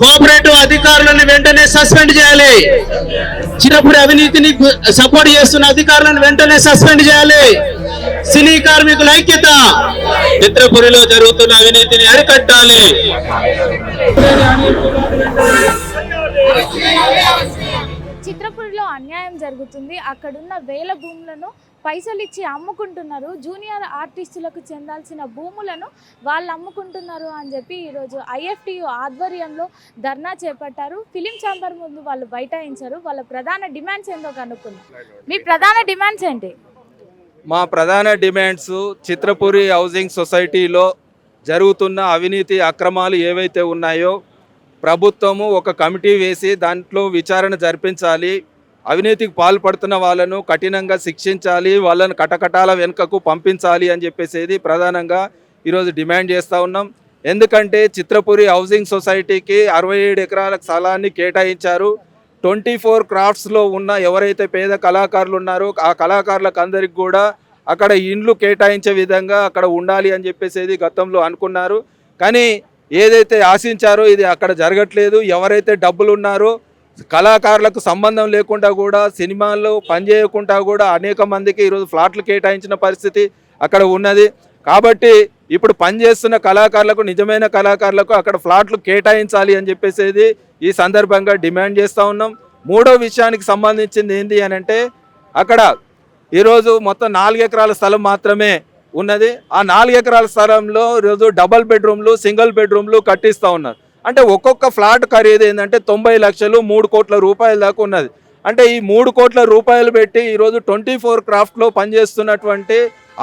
Cooperative అధికారులను వెంటనే suspend చేయాలి. చిన్నప్పుడు అవినీతిని సపోర్ట్ చేస్తున్న అధికారులను వెంటనే సస్పెండ్ చేయాలి. సినీ కార్మికుల ఐక్యత. చిత్రపురిలో జరుగుతున్న అవినీతిని అరికట్టాలి. చిత్రపురిలో అన్యాయం జరుగుతుంది. అక్కడున్న వేల భూములను పైసలు ఇచ్చి అమ్ముకుంటున్నారు. జూనియర్ ఆర్టిస్టులకు చెందాల్సిన భూములను వాళ్ళు అమ్ముకుంటున్నారు అని చెప్పి ఈరోజు IFTU ఆధ్వర్యంలో ధర్నా చేపట్టారు. ఫిలిం ఛాంబర్ ముందు వాళ్ళు బైఠాయించారు. వాళ్ళ ప్రధాన డిమాండ్స్ ఏందో కనుక్కున్నాం. మీ ప్రధాన డిమాండ్స్ ఏంటి? మా ప్రధాన డిమాండ్స్ చిత్రపురి హౌసింగ్ సొసైటీలో జరుగుతున్న అవినీతి అక్రమాలు ఏవైతే ఉన్నాయో ప్రభుత్వము ఒక కమిటీ వేసి దాంట్లో విచారణ జరిపించాలి. అవినీతికి పాల్పడుతున్న వాళ్ళను కఠినంగా శిక్షించాలి, వాళ్ళను కటకటాల వెనుకకు పంపించాలి అని చెప్పేసి ప్రధానంగా ఈరోజు డిమాండ్ చేస్తూ ఉన్నాం. ఎందుకంటే చిత్రపురి హౌసింగ్ సొసైటీకి 67 ఎకరాల స్థలాన్ని కేటాయించారు. 24 క్రాఫ్ట్స్లో ఉన్న ఎవరైతే పేద కళాకారులు ఉన్నారో ఆ కళాకారులకు అందరికి కూడా అక్కడ ఇండ్లు కేటాయించే విధంగా అక్కడ ఉండాలి అని చెప్పేసి గతంలో అనుకున్నారు. కానీ ఏదైతే ఆశించారో ఇది అక్కడ జరగట్లేదు. ఎవరైతే డబ్బులు ఉన్నారో కళాకారులకు సంబంధం లేకుండా కూడా సినిమాల్లో పనిచేయకుండా కూడా అనేక మందికి ఈరోజు ఫ్లాట్లు కేటాయించిన పరిస్థితి అక్కడ ఉన్నది. కాబట్టి ఇప్పుడు పనిచేస్తున్న కళాకారులకు, నిజమైన కళాకారులకు అక్కడ ఫ్లాట్లు కేటాయించాలి అని చెప్పేసి ఈ సందర్భంగా డిమాండ్ చేస్తూ ఉన్నాం. మూడో విషయానికి సంబంధించింది ఏంటి అని అంటే అక్కడ ఈరోజు మొత్తం 4 ఎకరాల స్థలం మాత్రమే ఉన్నది. ఆ 4 ఎకరాల స్థలంలో ఈరోజు డబల్ బెడ్రూమ్లు, సింగిల్ బెడ్రూమ్లు కట్టిస్తూ ఉన్నారు. అంటే ఒక్కొక్క ఫ్లాట్ ఖరీదు ఏంటంటే 90 లక్షలు, 3 కోట్ల రూపాయల దాకా ఉన్నది. అంటే ఈ 3 కోట్ల రూపాయలు పెట్టి ఈరోజు 24 క్రాఫ్ట్లో పనిచేస్తున్నటువంటి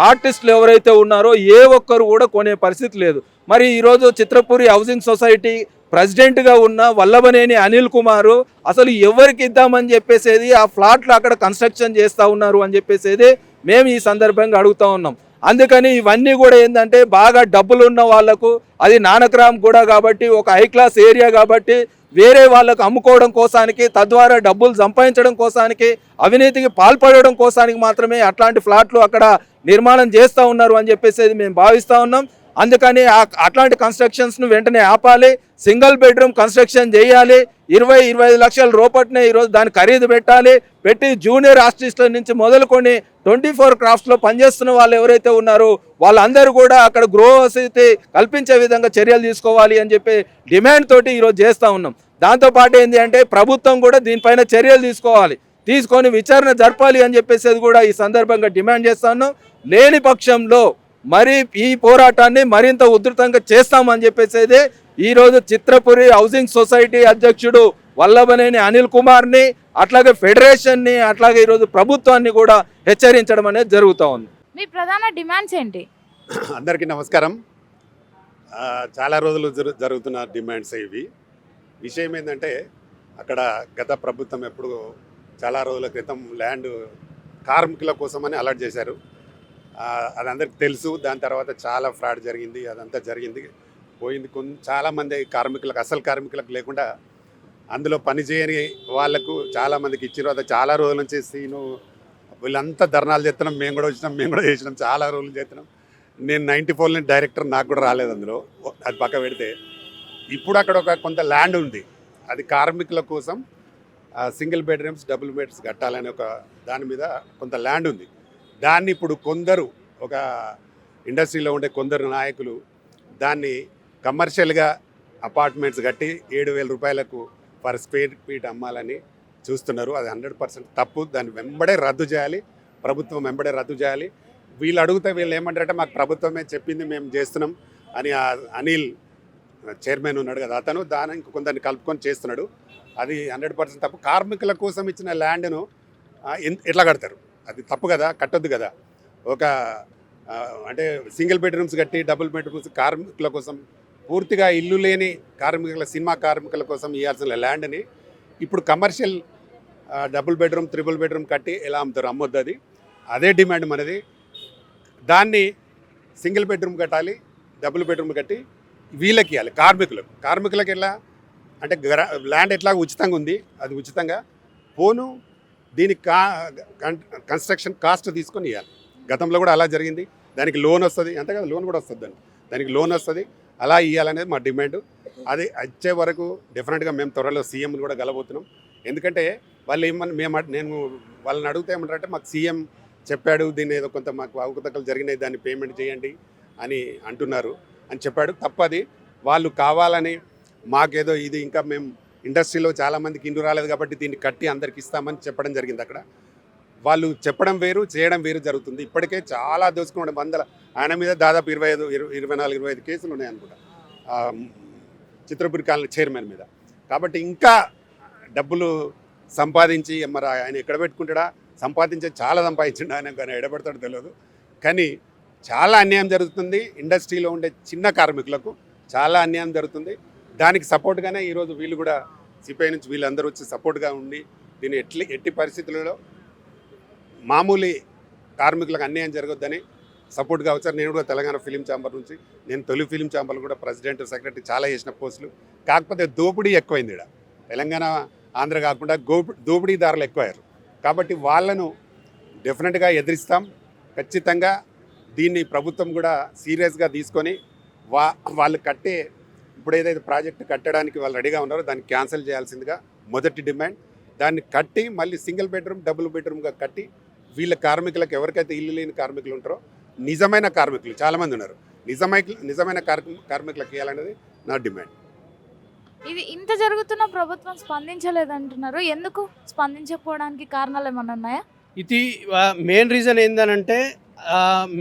ఆర్టిస్టులు ఎవరైతే ఉన్నారో ఏ ఒక్కరు కూడా కొనే పరిస్థితి లేదు. మరి ఈరోజు చిత్రపురి హౌసింగ్ సొసైటీ ప్రెసిడెంట్గా ఉన్న వల్లభనేని అనిల్ కుమారు అసలు ఎవరికి ఇద్దామని చెప్పేసేది ఆ ఫ్లాట్లు అక్కడ కన్స్ట్రక్షన్ చేస్తూ ఉన్నారు అని చెప్పేసేది మేము ఈ సందర్భంగా అడుగుతూ ఉన్నాం. అందుకని ఇవన్నీ కూడా ఏంటంటే బాగా డబ్బులు ఉన్న వాళ్లకు, అది నానక్రామ్ కూడా కాబట్టి ఒక హై క్లాస్ ఏరియా కాబట్టి వేరే వాళ్ళకు అమ్ముకోవడం కోసానికి, తద్వారా డబ్బులు సంపాదించడం కోసానికి, అవినీతికి పాల్పడడం కోసానికి మాత్రమే అట్లాంటి ఫ్లాట్లు అక్కడ నిర్మాణం చేస్తూ ఉన్నారు అని చెప్పేసి మేము భావిస్తూ ఉన్నాం. అందుకని అట్లాంటి కన్స్ట్రక్షన్స్ను వెంటనే ఆపాలి. సింగిల్ బెడ్రూమ్ కన్స్ట్రక్షన్ చేయాలి. 20-25 లక్షల రూపాయలనే ఈరోజు దాని ఖరీదు పెట్టి జూనియర్ ఆర్టిస్టుల నుంచి మొదలుకొని 24 క్రాఫ్ట్స్లో పనిచేస్తున్న వాళ్ళు ఎవరైతే ఉన్నారో వాళ్ళందరూ కూడా అక్కడ వసతి కల్పించే విధంగా చర్యలు తీసుకోవాలి అని చెప్పి డిమాండ్ తోటి ఈరోజు చేస్తూ ఉన్నాం. దాంతోపాటు ఏంటి అంటే ప్రభుత్వం కూడా దీనిపైన చర్యలు తీసుకొని విచారణ జరపాలి అని చెప్పేసి కూడా ఈ సందర్భంగా డిమాండ్ చేస్తా ఉన్నాం. లేని పక్షంలో మరి ఈ పోరాటాన్ని మరింత ఉధృతంగా చేస్తామని చెప్పేసి ఈరోజు చిత్రపురి హౌసింగ్ సొసైటీ అధ్యక్షుడు వల్లభనేని అనిల్ కుమార్ని, అట్లాగే ఫెడరేషన్ని, అట్లాగే ఈరోజు ప్రభుత్వాన్ని కూడా హెచ్చరించడం అనేది జరుగుతూ ఉంది. మీ ప్రధాన డిమాండ్స్ ఏంటి? అందరికీ నమస్కారం. చాలా రోజులు జరుగుతున్న డిమాండ్స్ ఇవి. విషయం ఏంటంటే అక్కడ గత ప్రభుత్వం ఎప్పుడు చాలా రోజుల క్రితం ల్యాండ్ కార్మికుల కోసమని అలాట్ చేశారు. అది అందరికి తెలుసు. దాని తర్వాత చాలా ఫ్రాడ్ జరిగింది, అదంతా జరిగింది, పోయింది. చాలామంది కార్మికులకు, అసలు కార్మికులకు లేకుండా అందులో పనిచేయని వాళ్లకు చాలామందికి ఇచ్చిన తర్వాత చాలా రోజుల నుంచి సీను వీళ్ళంతా ధర్నాలు చేస్తున్నాం. మేము కూడా చేసినాం, చాలా రోజులు చేస్తున్నాం. నేను 94 డైరెక్టర్, నాకు కూడా రాలేదు అందులో. అది పక్క పెడితే ఇప్పుడు అక్కడ కొంత ల్యాండ్ ఉంది. అది కార్మికుల కోసం సింగిల్ బెడ్రూమ్స్, డబుల్ బెడ్స్ కట్టాలనే దాని మీద కొంత ల్యాండ్ ఉంది. దాన్ని ఇప్పుడు కొందరు, ఒక ఇండస్ట్రీలో ఉండే కొందరు నాయకులు దాన్ని కమర్షియల్గా అపార్ట్మెంట్స్ కట్టి 7,000 రూపాయలకు పర్ స్క్వేర్ ఫీట్ అమ్మాలని చూస్తున్నారు. అది 100% తప్పు. దాన్ని వెంబడే రద్దు చేయాలి, ప్రభుత్వం వెంబడే రద్దు చేయాలి. వీళ్ళు అడిగితే వీళ్ళు ఏమంటారంటే మాకు ప్రభుత్వమే చెప్పింది, మేము చేస్తున్నాం అని. అనిల్ చైర్మన్ ఉన్నాడు కదా, అతను దాన్ని కొందరిని కలుపుకొని చేస్తున్నాడు. అది 100% తప్పు. కార్మికుల కోసం ఇచ్చిన ల్యాండ్ను ఎట్లా కడతారు? అది తప్పు కదా, కట్టొద్దు కదా. అంటే సింగిల్ బెడ్రూమ్స్ కట్టి డబుల్ బెడ్రూమ్స్ కార్మికుల కోసం, పూర్తిగా ఇల్లు లేని కార్మికుల, సినిమా కార్మికుల కోసం ఇవ్వాల్సిన ల్యాండ్ని ఇప్పుడు commercial double bedroom, triple bedroom కట్టి ఎలా అమ్ముతారు? అమ్మొద్దు. అదే డిమాండ్ మనది. దాన్ని సింగిల్ బెడ్రూమ్ కట్టాలి, డబుల్ బెడ్రూమ్ కట్టి వీళ్ళకి ఇవ్వాలి. కార్మికులకు ఎలా అంటే ల్యాండ్ ఎట్లా ఉచితంగా ఉంది, అది ఉచితంగా పోను దీనికి కన్స్ట్రక్షన్ కాస్ట్ తీసుకొని ఇవ్వాలి. గతంలో కూడా అలా జరిగింది. దానికి లోన్ వస్తుంది, అంతే కదా, లోన్ కూడా వస్తుంది. దానికి లోన్ వస్తుంది, అలా ఇవ్వాలనేది మా డిమాండ్. అది వచ్చే వరకు డెఫినెట్గా మేము త్వరలో సీఎంని కూడా కలబోతున్నాం. ఎందుకంటే వాళ్ళు నేను వాళ్ళని అడిగితే ఏమంటారంటే మాకు సీఎం చెప్పాడు, దీన్ని ఏదో కొంత మాకు అవకతవకలు జరిగినాయి, దాన్ని పేమెంట్ చేయండి అని అంటున్నారు అని చెప్పాడు. తప్పది, వాళ్ళు కావాలని మాకేదో ఇది ఇంకా మేము ఇండస్ట్రీలో చాలామందికి ఇండు రాలేదు కాబట్టి దీన్ని కట్టి అందరికి ఇస్తామని చెప్పడం జరిగింది. అక్కడ వాళ్ళు చెప్పడం వేరు, చేయడం వేరు జరుగుతుంది. ఇప్పటికే చాలా దోచుకున్నాడు, ఆయన మీద దాదాపు 24-25 కేసులు ఉన్నాయి అనుకుంటా చిత్రపురి కాలనీ చైర్మన్ మీద. కాబట్టి ఇంకా డబ్బులు సంపాదించి మరి ఆయన ఎక్కడ పెట్టుకుంటాడా, చాలా సంపాదించిండు ఆయన, కానీ ఎడబెడతాడో తెలియదు. కానీ చాలా అన్యాయం జరుగుతుంది ఇండస్ట్రీలో ఉండే చిన్న కార్మికులకు, చాలా అన్యాయం జరుగుతుంది. దానికి సపోర్ట్గానే ఈరోజు వీళ్ళు కూడా సిపిఐ నుంచి వీళ్ళందరూ వచ్చి సపోర్ట్గా ఉండి దీన్ని ఎట్టి పరిస్థితులలో మామూలు కార్మికులకు అన్యాయం జరగొద్దని సపోర్ట్గా వచ్చారు. నేను కూడా తెలంగాణ ఫిలిం ఛాంబర్ నుంచి, నేను తొలి ఫిలిం ఛాంబర్లో కూడా ప్రెసిడెంట్, సెక్రటరీ చాలా చేసిన పోస్టులు. కాకపోతే దోపిడీ ఎక్కువైంది ఇక్కడ, తెలంగాణ ఆంధ్ర కాకుండా దోపిడీదారులు ఎక్కువయ్యారు. కాబట్టి వాళ్ళను డెఫినెట్గా ఎదిరిస్తాం. ఖచ్చితంగా దీన్ని ప్రభుత్వం కూడా సీరియస్గా తీసుకొని వాళ్ళు కట్టే ఇప్పుడు ఏదైతే ప్రాజెక్టు కట్టడానికి వాళ్ళు రెడీగా ఉన్నారో దాన్ని క్యాన్సిల్ చేయాల్సిందిగా మొదటి డిమాండ్. దాన్ని కట్టి మళ్ళీ సింగిల్ బెడ్రూమ్, డబుల్ బెడ్రూమ్గా కట్టి వీళ్ళ కార్మికులకు ఎవరికైతే ఇల్లు లేని కార్మికులు ఉంటారో, నిజమైన కార్మికులు చాలామంది ఉన్నారు, నిజమైన కార్మికులకు ఇవ్వాలనేది నా డిమాండ్. ఇది ఇంత జరుగుతున్న ప్రభుత్వం స్పందించలేదంటున్నారు. ఎందుకు స్పందించకపోవడానికి కారణాలు ఏమన్నా ఉన్నాయా? ఇది మెయిన్ రీజన్ ఏంటంటే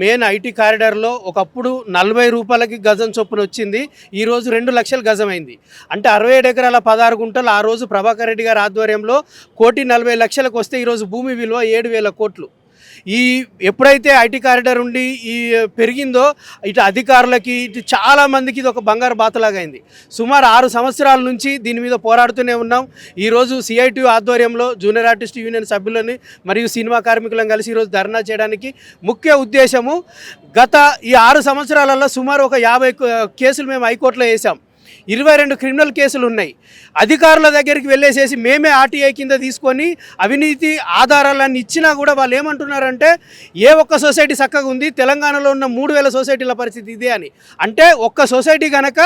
మెయిన్ ఐటీ కారిడార్లో ఒకప్పుడు 40 రూపాయలకి గజం చొప్పున వచ్చింది, ఈరోజు 2 లక్షల గజం అయింది. అంటే 67 ఎకరాల 16 గుంటలు ఆ రోజు ప్రభాకర్ రెడ్డి గారి ఆధ్వర్యంలో 1,40,00,000 వస్తే ఈరోజు భూమి విలువ 7,000 కోట్లు. ఈ ఎప్పుడైతే ఐటీ కారిడార్ ఉండి ఈ పెరిగిందో ఇటు అధికారులకి ఇటు చాలామందికి ఇది ఒక బంగారు బాతలాగా అయింది. సుమారు 6 సంవత్సరాల నుంచి దీని మీద పోరాడుతూనే ఉన్నాం. ఈరోజు సిఐటి ఆధ్వర్యంలో జూనియర్ ఆర్టిస్ట్ యూనియన్ సభ్యులని మరియు సినిమా కార్మికులను కలిసి ఈరోజు ధర్నా చేయడానికి ముఖ్య ఉద్దేశము, గత ఈ 6 సంవత్సరాలలో సుమారు ఒక 50 కేసులు మేము హైకోర్టులో వేసాం. 22 క్రిమినల్ కేసులు ఉన్నాయి. అధికారుల దగ్గరికి వెళ్ళేసేసి మేమే ఆర్టీఐ కింద తీసుకొని అవినీతి ఆధారాలన్నీ ఇచ్చినా కూడా వాళ్ళు ఏమంటున్నారంటే ఏ ఒక్క సొసైటీ చక్కగా ఉంది, తెలంగాణలో ఉన్న 3,000 సొసైటీల పరిస్థితి ఇదే అని. అంటే ఒక్క సొసైటీ కనుక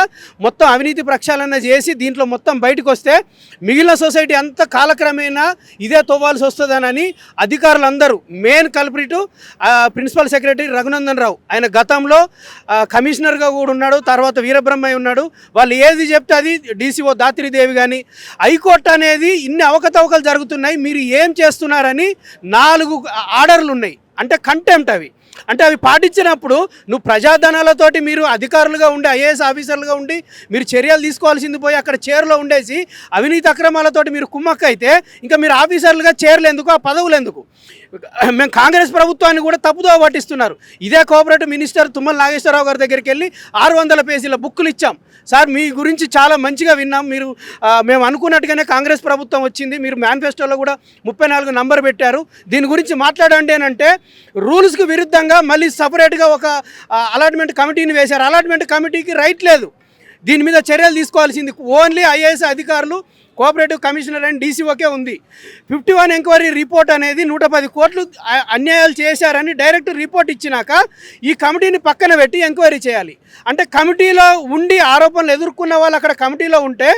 మొత్తం అవినీతి ప్రక్షాళన చేసి దీంట్లో మొత్తం బయటకు వస్తే మిగిలిన సొసైటీ అంతా కాలక్రమేణా ఇదే తవ్వాల్సి వస్తుందనని అధికారులందరూ, main కల్ప్రిటు principal secretary Raghunandan Rao, ఆయన గతంలో కమిషనర్గా కూడా ఉన్నాడు, తర్వాత వీరబ్రహ్మయ్య ఉన్నాడు. వాళ్ళు ఏది చెప్తే అది డీసీఓ దాత్రిదేవి కానీ, హైకోర్టు అనేది ఇన్ని అవకతవకలు జరుగుతున్నాయి, మీరు ఏం చేస్తున్నారని 4 ఆర్డర్లు ఉన్నాయి. అంటే కంటెంప్ట్ అవి. అంటే అవి పాటించినప్పుడు నువ్వు ప్రజాధనాలతోటి మీరు అధికారులుగా ఉండి ఐఏఎస్ ఆఫీసర్లుగా ఉండి మీరు చర్యలు తీసుకోవాల్సింది పోయి అక్కడ చైర్లో ఉండేసి అవినీతి అక్రమాలతోటి మీరు కుమ్మక్కైతే ఇంకా మీరు ఆఫీసర్లుగా చైర్లు ఎందుకు, ఆ పదవులు ఎందుకు? మేము కాంగ్రెస్ ప్రభుత్వాన్ని కూడా తప్పుదో పట్టిస్తున్నారు. ఇదే కోఆపరేటివ్ మినిస్టర్ తుమ్మల నాగేశ్వరరావు గారి దగ్గరికి వెళ్ళి 600 పేజీల బుక్కులు ఇచ్చాం. సార్ మీ గురించి చాలా మంచిగా విన్నాం, మీరు మేము అనుకున్నట్టుగానే కాంగ్రెస్ ప్రభుత్వం వచ్చింది, మీరు మేనిఫెస్టోలో కూడా 34 నంబర్ పెట్టారు, దీని గురించి మాట్లాడండి అని అంటే రూల్స్కి విరుద్ధంగా మళ్ళీ సపరేట్గా ఒక అలాట్మెంట్ కమిటీని వేశారు. అలాట్మెంట్ కమిటీకి రైట్ లేదు, దీని మీద చర్యలు తీసుకోవాల్సింది ఓన్లీ ఐఏఎస్ అధికారులు, కోఆపరేటివ్ కమిషనర్ అండ్ డీసీఓకే ఉంది. 51 ఎంక్వైరీ రిపోర్ట్ అనేది 110 కోట్లు అన్యాయాలు చేశారని డైరెక్ట్ రిపోర్ట్ ఇచ్చినాక ఈ కమిటీని పక్కన పెట్టి ఎంక్వైరీ చేయాలి. అంటే కమిటీలో ఉండి ఆరోపణలు ఎదుర్కొన్న వాళ్ళు అక్కడ కమిటీలో ఉంటే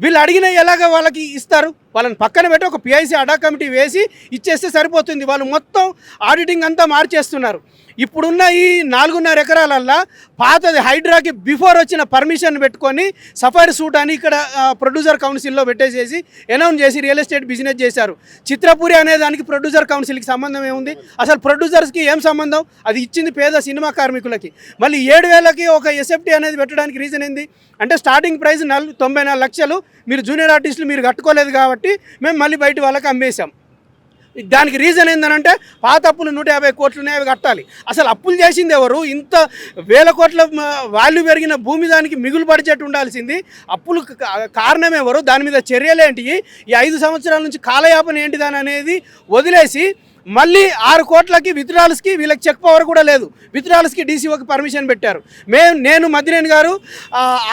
వీళ్ళు అడిగిన ఎలాగ వాళ్ళకి ఇస్తారు? వాళ్ళని పక్కన పెట్టి ఒక పిఐసి అడా కమిటీ వేసి ఇచ్చేస్తే సరిపోతుంది. వాళ్ళు మొత్తం ఆడిటింగ్ అంతా మార్చేస్తున్నారు. ఇప్పుడున్న ఈ 4.5 ఎకరాలల్లో పాతది హైడ్రాకి బిఫోర్ వచ్చిన పర్మిషన్ పెట్టుకొని సఫారీ సూట్ అని ఇక్కడ ప్రొడ్యూసర్ కౌన్సిల్లో పెట్టేసేసి అనౌన్స్ చేసి రియల్ ఎస్టేట్ బిజినెస్ చేశారు. చిత్రపురి అనే దానికి ప్రొడ్యూసర్ కౌన్సిల్కి సంబంధం ఏముంది? అసలు ప్రొడ్యూసర్స్కి ఏం సంబంధం? అది ఇచ్చింది పేద సినిమా కార్మికులకి. మళ్ళీ 7,000కి ఒక ఎస్ఎఫ్టీ అనేది పెట్టడానికి రీజన్ ఏంది అంటే స్టార్టింగ్ ప్రైస్ 94 లక్షలు, మీరు జూనియర్ ఆర్టిస్టులు మీరు కట్టుకోలేదు కాబట్టి మేము మళ్ళీ బయట వాళ్ళకి అమ్మేశాం. దానికి రీజన్ ఏంటంటే పాత అప్పులు 150 కోట్లునే అవి కట్టాలి. అసలు అప్పులు చేసింది ఎవరు? ఇంత 1000 కోట్ల వాల్యూ పెరిగిన భూమి దానికి మిగులు బడ్జెట్ ఉండాల్సింది. అప్పులు కారణం ఎవరు? దాని మీద చర్యలు ఏంటి? ఈ 5 సంవత్సరాల నుంచి కాలయాపన ఏంటిదని అనేది వదిలేసి మళ్ళీ 6 కోట్లకి విత్డ్రాల్స్కి వీళ్ళకి చెక్ పవర్ కూడా లేదు. విత్డ్రాల్స్కి డీసీఓకి పర్మిషన్ పెట్టారు. నేను మద్దినేని గారు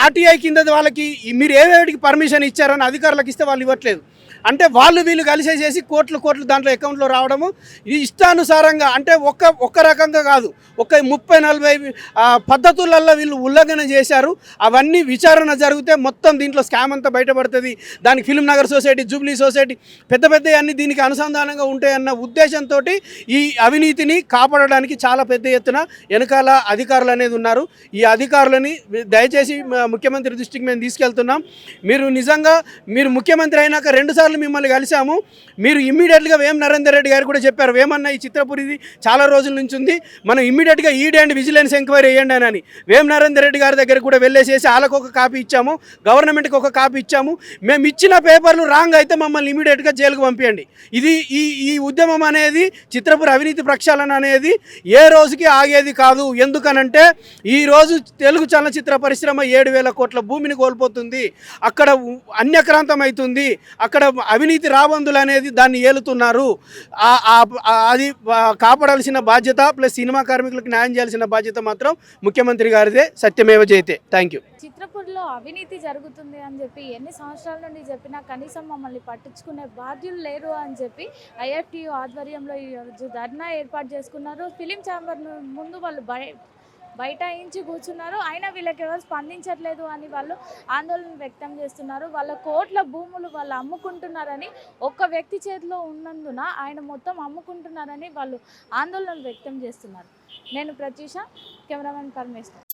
ఆర్టీఐ కింద వాళ్ళకి మీరు ఏవేటికి పర్మిషన్ ఇచ్చారని అధికారులకు ఇస్తే వాళ్ళు ఇవ్వట్లేదు. అంటే వాళ్ళు వీళ్ళు కలిసేసేసి కోట్లు దాంట్లో అకౌంట్లో రావడము ఇది ఇష్టానుసారంగా, అంటే ఒక్క రకంగా కాదు, ఒక 30-40 పద్ధతులలో వీళ్ళు ఉల్లంఘన చేశారు. అవన్నీ విచారణ జరిగితే మొత్తం దీంట్లో స్కామ్ అంతా బయటపడుతుంది. దానికి film Nagar society, Jubilee society పెద్ద అన్నీ దీనికి అనుసంధానంగా ఉంటాయన్న ఉద్దేశంతో ఈ అవినీతిని కాపాడడానికి చాలా పెద్ద ఎత్తున వెనకాల అధికారులు అనేది ఉన్నారు. ఈ అధికారులని దయచేసి ముఖ్యమంత్రి దృష్టికి మేము తీసుకెళ్తున్నాం. మీరు ముఖ్యమంత్రి అయినాక 2 సార్లు మిమ్మల్ని కలిసాము. మీరు ఇమ్మీడియట్గా వేం నరేందర్ రెడ్డి గారు కూడా చెప్పారు, వేమన్నా ఈ చిత్రపురిది చాలా రోజుల నుంచి ఉంది, మనం ఇమ్మీడియట్గా ఈడీ అండ్ విజిలెన్స్ ఎంక్వైరీ వేయండి అని వేం నరేందర్ రెడ్డి గారి దగ్గర కూడా వెళ్ళేసేసి వాళ్ళకు ఒక కాపీ ఇచ్చాము, గవర్నమెంట్కి ఒక కాపీ ఇచ్చాము. మేము ఇచ్చిన పేపర్లు రాంగ్ అయితే మమ్మల్ని ఇమ్మీడియట్గా జైలుకు పంపించండి. ఇది ఈ ఉద్యమం అనేది, చిత్రపురి అవినీతి ప్రక్షాళన అనేది ఏ రోజుకి ఆగేది కాదు. ఎందుకనంటే ఈరోజు తెలుగు చలనచిత్ర పరిశ్రమ 7,000 కోట్ల భూమిని కోల్పోతుంది. అక్కడ అన్యక్రాంతం అవుతుంది. అక్కడ అవినీతి రాబందులు అనేది దాన్ని ఏలుతున్నారు. అది కాపాడాల్సిన బాధ్యత ప్లస్ సినిమా కార్మికులకు న్యాయం చేయాల్సిన బాధ్యత మాత్రం ముఖ్యమంత్రి గారిదే. సత్యమేవ జయతే. Thank you. చిత్రపూర్లో అవినీతి జరుగుతుంది అని చెప్పి ఎన్ని సంవత్సరాల నుండి చెప్పినా కనీసం మమ్మల్ని పట్టించుకునే బాధ్యులు లేరు అని చెప్పి ఐఎఫ్టియు ఆధ్వర్యంలో ఈరోజు ధర్నా ఏర్పాటు చేసుకున్నారు. ఫిలిం ఛాంబర్ ముందు వాళ్ళు బైఠాయించి కూర్చున్నారు. అయినా వీళ్ళకి ఎవరు స్పందించట్లేదు అని వాళ్ళు ఆందోళన వ్యక్తం చేస్తున్నారు. వాళ్ళ కోట్ల భూములు వాళ్ళు అమ్ముకుంటున్నారని, ఒక్క వ్యక్తి చేతిలో ఉన్నందున ఆయన మొత్తం అమ్ముకుంటున్నారని వాళ్ళు ఆందోళన వ్యక్తం చేస్తున్నారు. నేను ప్రత్యూష, కెమెరామెన్ పరమేశ్వర్.